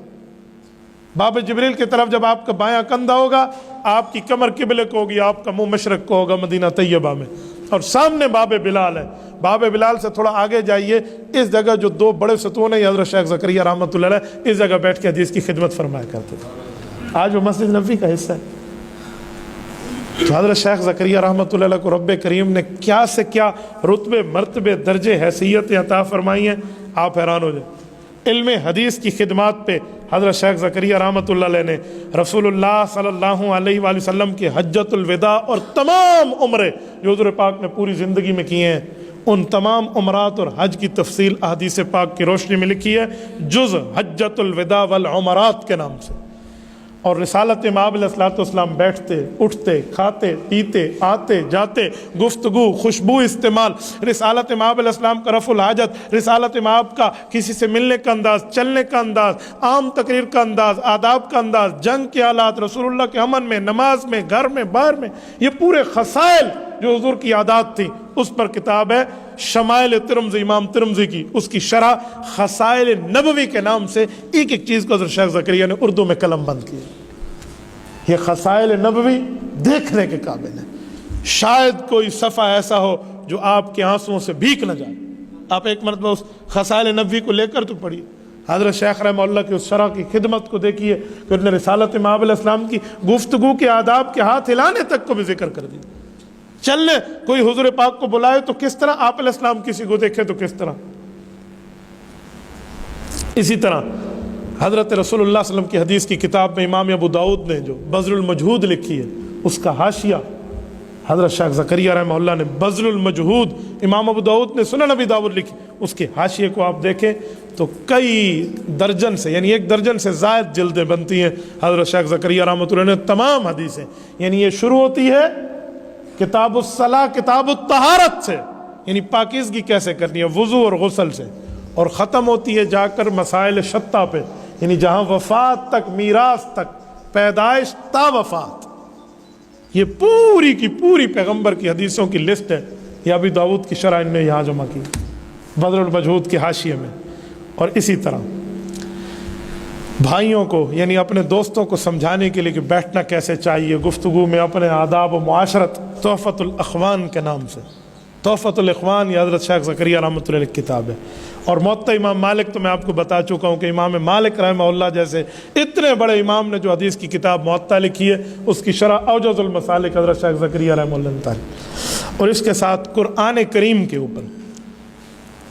باب جبریل کی طرف جب آپ کا بایاں کندھا ہوگا، آپ کی کمر قبلے کو ہوگی، آپ کا منہ مشرق کو ہوگا مدینہ طیبہ میں، اور سامنے باب بلال ہے۔ باب بلال سے تھوڑا آگے جائیے، اس جگہ جو دو بڑے ستون ہیں، حضرت شیخ زکریا رحمۃ اللہ علیہ اس جگہ بیٹھ کے حدیث کی خدمت فرمایا کرتے تھے۔ آج وہ مسجد نبوی کا حصہ ہے۔ تو حضرت شیخ زکریا رحمۃ اللہ علیہ کو رب کریم نے کیا سے کیا رتبے، مرتبے، درجے، حیثیتیں عطا فرمائی ہیں، آپ حیران ہو جائیں۔ علم حدیث کی خدمات پہ حضرت شیخ زکریا رحمۃ اللہ علیہ نے رسول اللہ صلی اللہ علیہ وآلہ وسلم کے حجۃ الوداع اور تمام عمرے جو حضور پاک نے پوری زندگی میں کیے ہیں، ان تمام عمرات اور حج کی تفصیل احادیث پاک کی روشنی میں لکھی ہے، جز حجۃ الوداع والعمرات کے نام سے۔ اور رسالت مآب علیہ الصلوۃ والسلام بیٹھتے، اٹھتے، کھاتے، پیتے، آتے جاتے، گفتگو، خوشبو استعمال، رسالت مآب علیہ السلام کا رفع الحاجت، رسالت مآب کا کسی سے ملنے کا انداز، چلنے کا انداز، عام تقریر کا انداز، آداب کا انداز، جنگ کے حالات، رسول اللہ کے امن میں، نماز میں، گھر میں، باہر میں، یہ پورے خصائل جو حضور کی عادات تھی، اس پر کتاب ہے شمائل ترمذی، امام ترمذی کی، اس کی شرح خصائل نبوی کے نام سے ایک ایک چیز کو حضرت شیخ زکریا نے اردو میں قلم بند کیا۔ یہ خصائل نبوی دیکھنے کے قابل ہے، شاید کوئی صفحہ ایسا ہو جو آپ کے آنسوؤں سے بھیگ نہ جائے۔ آپ ایک مرتبہ اس خصائل نبوی کو لے کر تو پڑھیے، حضرت شیخ رحمہ اللہ کی اس شرح کی خدمت کو دیکھیے کہ انہوں نے رسالت مآب علیہ السلام کی گفتگو کے آداب کے ہاتھ ہلانے تک کو بھی ذکر کر دیا۔ چلنے کوئی حضور پاک کو بلائے تو کس طرح، آپ علیہ السلام کسی کو دیکھے تو کس طرح۔ اسی طرح حضرت رسول اللہ صلی اللہ علیہ وسلم کی حدیث کی کتاب میں امام ابو داؤد نے جو بذل المجہود لکھی ہے، اس کا حاشیہ حضرت شیخ زکریا رحمہ اللہ نے بذل المجہود، امام ابو داؤد نے سنن ابی داؤد لکھی، اس کے حاشیے کو آپ دیکھیں تو کئی درجن سے، یعنی 1 درجن سے زائد جلدیں بنتی ہیں حضرت شیخ زکریا رحمۃ اللہ نے تمام حدیثیں۔ یعنی یہ شروع ہوتی ہے کتاب الصلاۃ، کتاب الطہارت سے، یعنی پاکیزگی کیسے کرنی ہے وضو اور غسل سے، اور ختم ہوتی ہے جا کر مسائل شتہ پہ، یعنی جہاں وفات تک، میراث تک، پیدائش تا وفات، یہ پوری کی پوری پیغمبر کی حدیثوں کی لسٹ ہے۔ یہ ابی داؤد کی شرح نے یہاں جمع کی بذل المجہود کے حاشیے میں۔ اور اسی طرح بھائیوں کو، یعنی اپنے دوستوں کو سمجھانے کے لیے کہ بیٹھنا کیسے چاہیے گفتگو میں، اپنے آداب و معاشرت، تحفۃ الاخوان کے نام سے، تحفۃ الاخوان یہ حضرت شیخ زکریا رحمۃ اللہ علیہ کی کتاب ہے۔ اور موطا امام مالک تو میں آپ کو بتا چکا ہوں کہ امام مالک رحمہ اللہ جیسے اتنے بڑے امام نے جو حدیث کی کتاب موطا لکھی ہے، اس کی شرح اوجز المسالک حضرت شیخ زکریا رحمہ اللہ تعالی۔ اور اس کے ساتھ قرآن کریم کے اوپر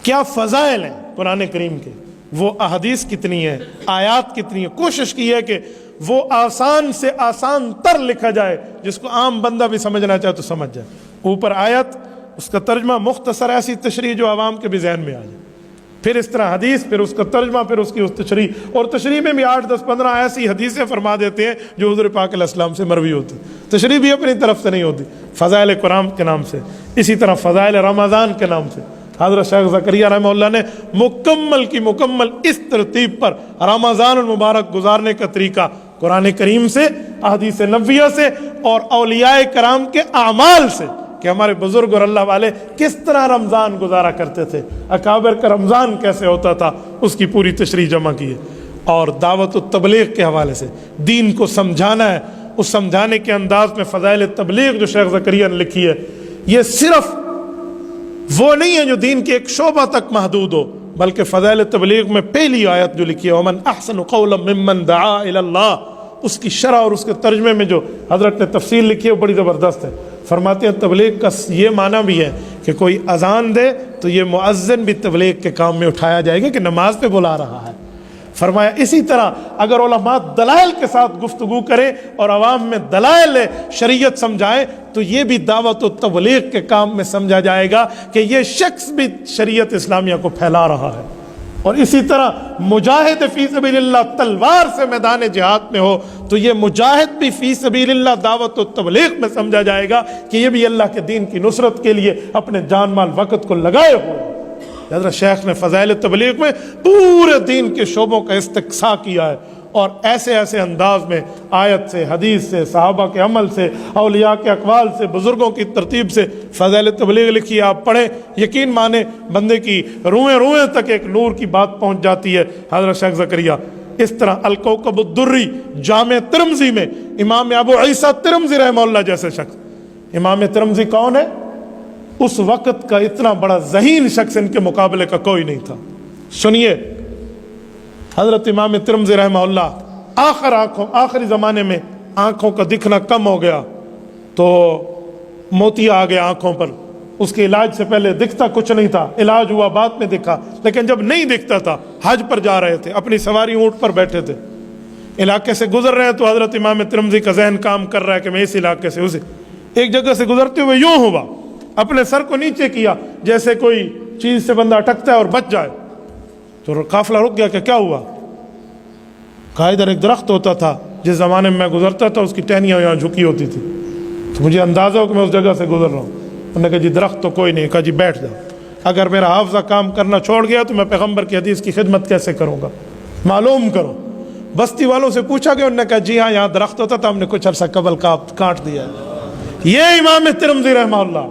کیا فضائل ہیں قرآن کریم کے، وہ احادیث کتنی ہیں، آیات کتنی ہیں، کوشش کی ہے کہ وہ آسان سے آسان تر لکھا جائے جس کو عام بندہ بھی سمجھنا چاہے تو سمجھ جائے۔ اوپر آیت، اس کا ترجمہ، مختصر ایسی تشریح جو عوام کے بھی ذہن میں آ جائے، پھر اس طرح حدیث، پھر اس کا ترجمہ، پھر اس کی اس تشریح، اور تشریح میں بھی 8 10 15 ایسی حدیثیں فرما دیتے ہیں جو حضور پاک علیہ السلام سے مروی ہوتی، تشریح بھی اپنی طرف سے نہیں ہوتی، فضائل قرآن کے نام سے۔ اسی طرح فضائل رمضان کے نام سے حضرت شیخ زکریا رحمہ اللہ نے مکمل کی مکمل اس ترتیب پر رمضان المبارک گزارنے کا طریقہ قرآن کریم سے، احادیث نبویہ سے، اور اولیاء کرام کے اعمال سے، کہ ہمارے بزرگ اور اللہ والے کس طرح رمضان گزارا کرتے تھے، اکابر کا رمضان کیسے ہوتا تھا، اس کی پوری تشریح جمع کی ہے۔ اور دعوت و تبلیغ کے حوالے سے دین کو سمجھانا ہے، اس سمجھانے کے انداز میں فضائل تبلیغ جو شیخ زکریا نے لکھی ہے، یہ صرف وہ نہیں ہے جو دین کے ایک شعبہ تک محدود ہو، بلکہ فضائل تبلیغ میں پہلی آیت جو لکھی ہے وَمَنْ أَحْسَنُ قَوْلًا مِّمَّنْ دَعَا إِلَى اللَّهِ، اس کی شرح اور اس کے ترجمے میں جو حضرت نے تفصیل لکھی ہے وہ بڑی زبردست ہے۔ فرماتے ہیں تبلیغ کا یہ معنی بھی ہے کہ کوئی اذان دے تو یہ مؤذن بھی تبلیغ کے کام میں اٹھایا جائے گا کہ نماز پہ بلا رہا ہے۔ فرمایا اسی طرح اگر علماء دلائل کے ساتھ گفتگو کریں اور عوام میں دلائل شریعت سمجھائیں تو یہ بھی دعوت و تبلیغ کے کام میں سمجھا جائے گا کہ یہ شخص بھی شریعت اسلامیہ کو پھیلا رہا ہے۔ اور اسی طرح مجاہد فی سبیل اللہ تلوار سے میدان جہاد میں ہو تو یہ مجاہد بھی فی سبیل اللہ دعوت و تبلیغ میں سمجھا جائے گا کہ یہ بھی اللہ کے دین کی نصرت کے لیے اپنے جان مال وقت کو لگائے ہوئے۔ حضرت شیخ نے فضائل تبلیغ میں پورے دین کے شعبوں کا استقصاء کیا ہے، اور ایسے ایسے انداز میں آیت سے، حدیث سے، صحابہ کے عمل سے، اولیاء کے اقوال سے، بزرگوں کی ترتیب سے فضائل تبلیغ لکھی ہے۔ آپ پڑھیں، یقین مانے بندے کی روئیں روئیں تک ایک نور کی بات پہنچ جاتی ہے۔ حضرت شیخ زکریا اس طرح الکوکب الدری جامع ترمذی میں امام ابو عیسیٰ ترمذی رحمہ اللہ جیسے شخص. امام ترمذی کون ہے؟ اس وقت کا اتنا بڑا ذہین شخص ان کے مقابلے کا کوئی نہیں تھا. سنیے حضرت امام ترمذی رحمہ اللہ آخری زمانے میں آنکھوں کا دکھنا کم ہو گیا تو موتیا آ گیا آنکھوں پر. اس کے علاج سے پہلے دکھتا کچھ نہیں تھا, علاج ہوا بعد میں دکھا, لیکن جب نہیں دکھتا تھا حج پر جا رہے تھے, اپنی سواری اونٹ پر بیٹھے تھے, علاقے سے گزر رہے ہیں تو حضرت امام ترمذی کا ذہن کام کر رہا ہے کہ میں اس علاقے سے اسے ایک جگہ سے گزرتے ہوئے یوں ہوا, اپنے سر کو نیچے کیا جیسے کوئی چیز سے بندہ اٹکتا ہے اور بچ جائے. تو قافلہ رک گیا کہ کیا ہوا؟ کہا ادھر ایک درخت ہوتا تھا, جس زمانے میں گزرتا تھا اس کی ٹہنیاں یہاں جھکی ہوتی تھی, تو مجھے اندازہ ہو کہ میں اس جگہ سے گزر رہا ہوں. انہوں نے کہا جی درخت تو کوئی نہیں. کہا جی بیٹھ جاؤ, اگر میرا حافظہ کام کرنا چھوڑ گیا تو میں پیغمبر کی حدیث کی خدمت کیسے کروں گا, معلوم کرو. بستی والوں سے پوچھا گیا, انہوں نے کہا جی ہاں یہاں درخت ہوتا تھا, ہم نے کچھ عرصہ قبل کاٹ دیا. یہ امام ترمذی رحمہ اللہ.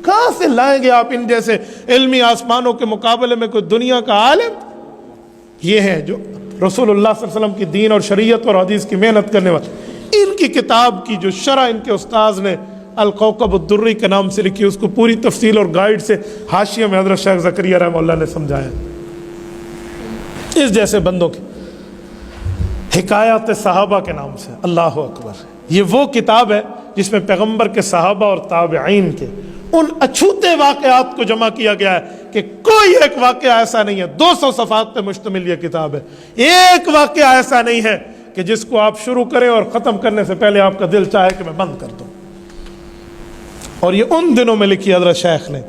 کہاں سے لائیں گے آپ ان جیسے علمی آسمانوں کے مقابلے میں کوئی دنیا کا عالم؟ یہ ہے جو رسول اللہ صلی اللہ علیہ وسلم کی دین اور شریعت اور حدیث کی محنت کرنے والے. ان کی کتاب کی جو شرح ان کے استاذ نے الکوکب الدری کے نام سے لکھی, اس کو پوری تفصیل اور گائیڈ سے حاشیہ میں حضرت شیخ زکریا رحمہ اللہ نے سمجھایا. اس جیسے بندوں کی حکایات صحابہ کے نام سے, اللہ اکبر, یہ وہ کتاب ہے جس میں پیغمبر کے صحابہ اور تابعین کے ان اچھوتے واقعات کو جمع کیا گیا ہے کہ کوئی ایک واقعہ ایسا نہیں ہے. 200 صفحات پہ مشتمل یہ کتاب ہے. ایک واقعہ ایسا نہیں ہے کہ جس کو آپ شروع کریں اور ختم کرنے سے پہلے آپ کا دل چاہے کہ میں بند کر دوں. اور یہ ان دنوں میں لکھی حضرت شیخ نے,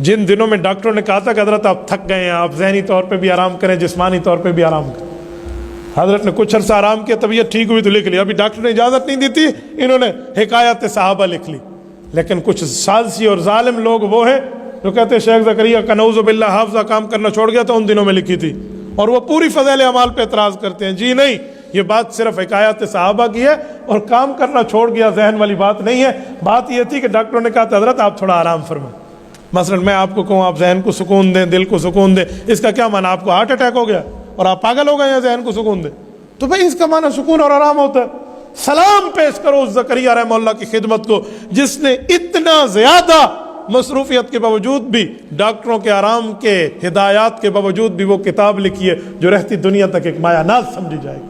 جن دنوں میں ڈاکٹروں نے کہا تھا کہ حضرت آپ تھک گئے ہیں, آپ ذہنی طور پہ بھی آرام کریں, جسمانی طور پہ بھی آرام کریں. حضرت نے کچھ عرصہ آرام کیا, طبیعت ٹھیک ہوئی تو لکھ لیا. ابھی ڈاکٹر نے اجازت نہیں دی تھی, انہوں نے حکایات صحابہ لکھ لی. لیکن کچھ سازشی اور ظالم لوگ وہ ہیں جو کہتے ہیں شیخ زکریا کا نعوذ باللہ حافظہ کام کرنا چھوڑ گیا تو ان دنوں میں لکھی تھی, اور وہ پوری فضائل اعمال پہ اعتراض کرتے ہیں. جی نہیں, یہ بات صرف حکایات صحابہ کی ہے, اور کام کرنا چھوڑ گیا ذہن والی بات نہیں ہے. بات یہ تھی کہ ڈاکٹروں نے کہا تھا حضرت آپ تھوڑا آرام فرمائیں. مثلا میں آپ کو کہوں آپ ذہن کو سکون دیں, دل کو سکون دیں, اس کا کیا معنی؟ آپ کو ہارٹ اٹیک ہو گیا اور آپ پاگل ہو گئے ہیں ذہن کو سکون دیں؟ تو بھائی اس کا معنی سکون اور آرام ہوتا ہے. سلام پیش کرو اس زکریا رحمہ اللہ کی خدمت کو جس نے اتنا زیادہ مصروفیت کے باوجود بھی, ڈاکٹروں کے آرام کے ہدایات کے باوجود بھی وہ کتاب لکھی ہے جو رہتی دنیا تک ایک مایا ناز سمجھی جائے گی.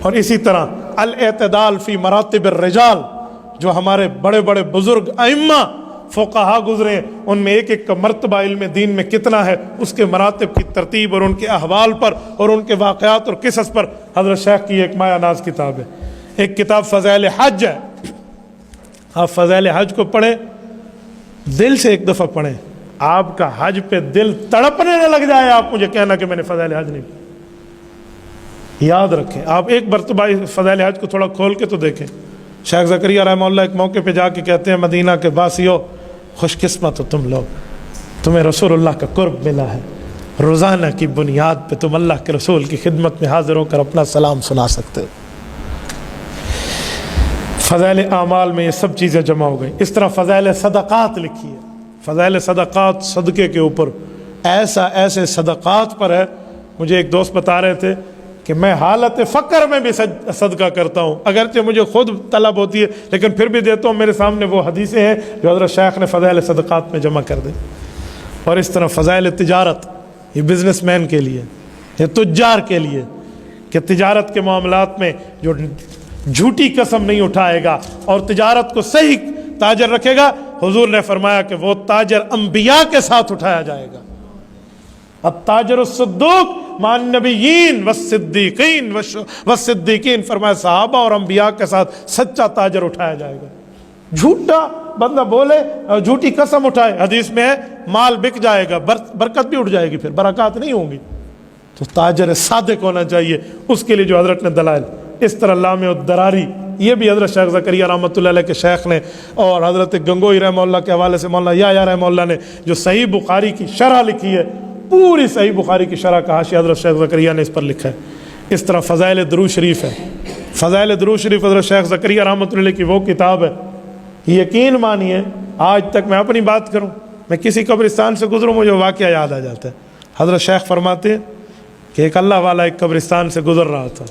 اور اسی طرح الاعتدال فی مراتب الرجال, جو ہمارے بڑے بڑے بزرگ ائمہ فقہا گزرے ہیں, ان میں ایک ایک کا مرتبہ علم دین میں کتنا ہے, اس کے مراتب کی ترتیب اور ان کے احوال پر اور ان کے واقعات اور قصص پر حضرت شیخ کی ایک مایا ناز کتاب ہے. ایک کتاب فضائل حج ہے, آپ فضائل حج کو پڑھیں, دل سے ایک دفعہ پڑھیں, آپ کا حج پہ دل تڑپنے نہ لگ جائے. آپ مجھے کہنا کہ میں نے فضائل حج نہیں پڑھی. یاد رکھیں, آپ ایک مرتبہ فضائل حج کو تھوڑا کھول کے تو دیکھیں. شیخ زکریا رحمہ اللہ ایک موقع پہ جا کے کہتے ہیں مدینہ کے باسیو خوش قسمت ہو تم لوگ, تمہیں رسول اللہ کا قرب ملا ہے, روزانہ کی بنیاد پہ تم اللہ کے رسول کی خدمت میں حاضر ہو کر اپنا سلام سنا سکتے ہو. فضائل اعمال میں یہ سب چیزیں جمع ہو گئی. اس طرح فضائل صدقات لکھی ہے. فضائل صدقات, صدقے کے اوپر ایسے صدقات پر ہے. مجھے ایک دوست بتا رہے تھے کہ میں حالت فقر میں بھی صدقہ کرتا ہوں, اگرچہ مجھے خود طلب ہوتی ہے لیکن پھر بھی دیتا ہوں. میرے سامنے وہ حدیثیں ہیں جو حضرت شیخ نے فضائل صدقات میں جمع کر دی. اور اس طرح فضائل تجارت, یہ بزنس مین کے لیے, یہ تجار کے لیے, کہ تجارت کے معاملات میں جو جھوٹی قسم نہیں اٹھائے گا اور تجارت کو صحیح تاجر رکھے گا, حضور نے فرمایا کہ وہ تاجر انبیاء کے ساتھ اٹھایا جائے گا. التاجر الصدوق مع النبیین والصدیقین, فرمایا صحابہ اور انبیاء کے ساتھ سچا تاجر اٹھایا جائے گا. جھوٹا بندہ بولے, جھوٹی قسم اٹھائے, حدیث میں ہے مال بک جائے گا, برکت بھی اٹھ جائے گی, پھر برکات نہیں ہوں گی. تو تاجر صادق ہونا چاہیے, اس کے لیے جو حضرت نے دلائل. اس طرح لامع الدراری, یہ بھی حضرت شیخ زکریا رحمۃ اللہ علیہ کے شیخ نے, اور حضرت گنگوئی رحمہ اللہ کے حوالے سے مولانا یحییٰ رحمہ اللہ نے جو صحیح بخاری کی شرح لکھی ہے, پوری صحیح بخاری کی شرح کا حاشیہ حضرت شیخ زکریا نے اس پر لکھا ہے. اس طرح فضائل درود شریف ہے. فضائل درود شریف حضرت شیخ زکریا رحمۃ اللہ علیہ کی وہ کتاب ہے, یقین مانیے آج تک میں اپنی بات کروں, میں کسی قبرستان سے گزروں مجھے واقعہ یاد آ جاتا ہے. حضرت شیخ فرماتے ہیں کہ ایک اللہ والا ایک قبرستان سے گزر رہا تھا،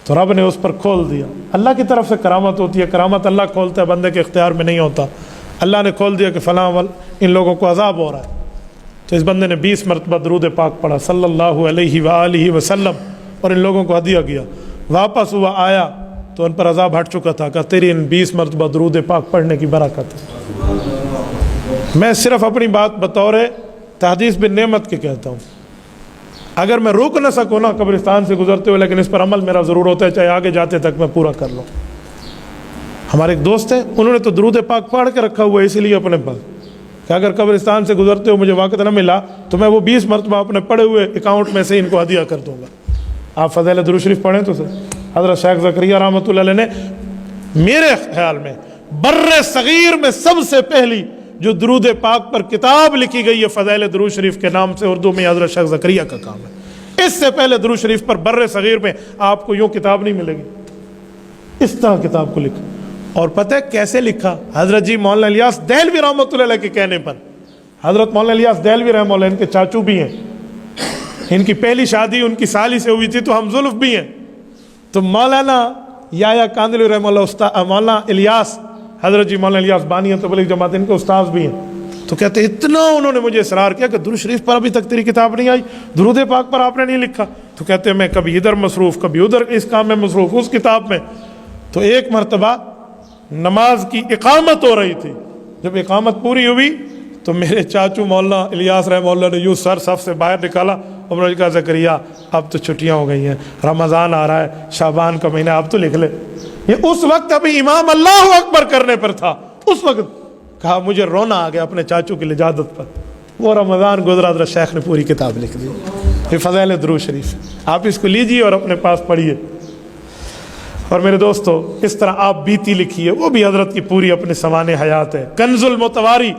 تو رب نے اس پر کھول دیا۔ اللہ کی طرف سے کرامت ہوتی ہے، کرامت اللہ کھولتا ہے، بندے کے اختیار میں نہیں ہوتا۔ اللہ نے کھول دیا کہ فلاں ان لوگوں کو عذاب ہو رہا ہے، تو اس بندے نے 20 مرتبہ درود پاک پڑھا صلی اللہ علیہ وآلہ وسلم اور ان لوگوں کو ہدیہ کیا۔ واپس ہوا، آیا تو ان پر عذاب ہٹ چکا تھا، کہ تیری ان 20 مرتبہ درود پاک پڑھنے کی برکت ہے۔ میں صرف اپنی بات بطور تحدیث بالنعمت کے کہتا ہوں، اگر میں روک نہ سکوں نا قبرستان سے گزرتے ہوئے، لیکن اس پر عمل میرا ضرور ہوتا ہے، چاہے آگے جاتے تک میں پورا کر لوں۔ ہمارے ایک دوست ہیں، انہوں نے تو درود پاک پڑھ کے رکھا ہوا ہے اسی لیے اپنے پاس، کہ اگر قبرستان سے گزرتے ہوئے مجھے وقت نہ ملا تو میں وہ 20 مرتبہ اپنے پڑے ہوئے اکاؤنٹ میں سے ان کو ہدیہ کر دوں گا۔ آپ فضائل درود شریف پڑھیں تو سر حضرت شیخ زکریا رحمۃ اللہ علیہ نے میرے خیال میں بر صغیر میں سب سے پہلی جو درود پاک پر کتاب لکھی گئی ہے فضائل درود شریف کے نام سے، اردو میں حضرت شیخ زکریا کا کام ہے۔ اس سے پہلے درود شریف پر بر صغیر میں آپ کو یوں کتاب نہیں ملے گی، اس طرح کتاب کو لکھا۔ اور پتہ ہے کیسے لکھا؟ حضرت جی مولانا الیاس دہلوی رحمۃ اللہ علیہ کے کہنے پر، حضرت مولانا الیاس دہلوی رحمۃ اللہ، ان کے چاچو بھی ہیں، ان کی پہلی شادی ان کی سالی سے ہوئی تھی، تو ہم زلف بھی ہیں۔ تو مولانا یا کاندلوی رحمۃ اللہ، مولانا الیاس، حضرت جی مولانا الیاس بانی تبلیغ جماعت، ان کے استاذ بھی ہیں۔ تو کہتے اتنا انہوں نے مجھے اصرار کیا کہ درود شریف پر ابھی تک تیری کتاب نہیں آئی، درود پاک پر آپ نے نہیں لکھا۔ تو کہتے میں کبھی ادھر مصروف، کبھی ادھر اس کام میں مصروف، اس کتاب میں۔ تو ایک مرتبہ نماز کی اقامت ہو رہی تھی، جب اقامت پوری ہوئی تو میرے چاچو مولانا الیاس رحمہ اللہ نے یوں سر صف سے باہر نکالا اور مجھے کہا زکریا اب تو چھٹیاں ہو گئی ہیں، رمضان آ رہا ہے، شعبان کا مہینہ، اب تو لکھ لے۔ یہ اس وقت ابھی امام اللہ اکبر کرنے پر تھا، اس وقت کہا مجھے رونا آ گیا اپنے چاچو کی لجادت پر۔ وہ رمضان گزرا، حضرت شیخ نے پوری کتاب لکھ دی، یہ فضائل درود شریف۔ آپ اس کو لیجئے اور اپنے پاس پڑھیے۔ اور میرے دوستو اس طرح آپ بیتی لکھیے، وہ بھی حضرت کی پوری اپنے سوانح حیات ہے۔ کنز المتواری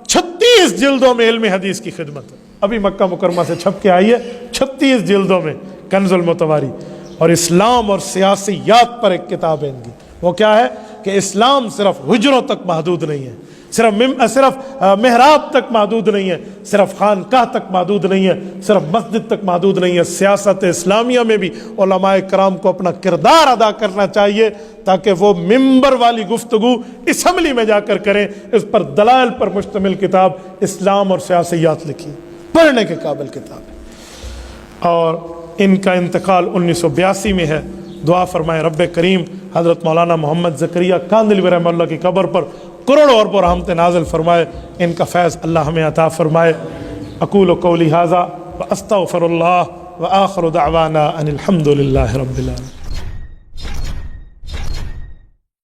36 جلدوں میں علم حدیث کی خدمت ہے، ابھی مکہ مکرمہ سے چھپ کے آئی ہے، 36 جلدوں میں کنز المتواری۔ اور اسلام اور سیاسیات پر ایک کتاب ہے ان کی، وہ کیا ہے کہ اسلام صرف حجروں تک محدود نہیں ہے، صرف محراب تک محدود نہیں ہے، صرف خانقاہ تک محدود نہیں ہے، صرف مسجد تک محدود نہیں ہے۔ سیاست اسلامیہ میں بھی علماء کرام کو اپنا کردار ادا کرنا چاہیے، تاکہ وہ ممبر والی گفتگو اسمبلی میں جا کر کریں۔ اس پر دلائل پر مشتمل کتاب اسلام اور سیاسیات لکھی، پڑھنے کے قابل کتاب ہے۔ اور ان کا انتقال 1982 میں ہے۔ دعا فرمائے رب کریم حضرت مولانا محمد زکریا کاندلوی رحمہ اللہ کی قبر پر کروڑوں اور رحمت نازل فرمائے، ان کا فیض اللہ ہمیں عطا فرمائے۔ اقول قولی ھذا واستغفر اللہ وآخر دعوانا ان الحمد للہ رب العالمین۔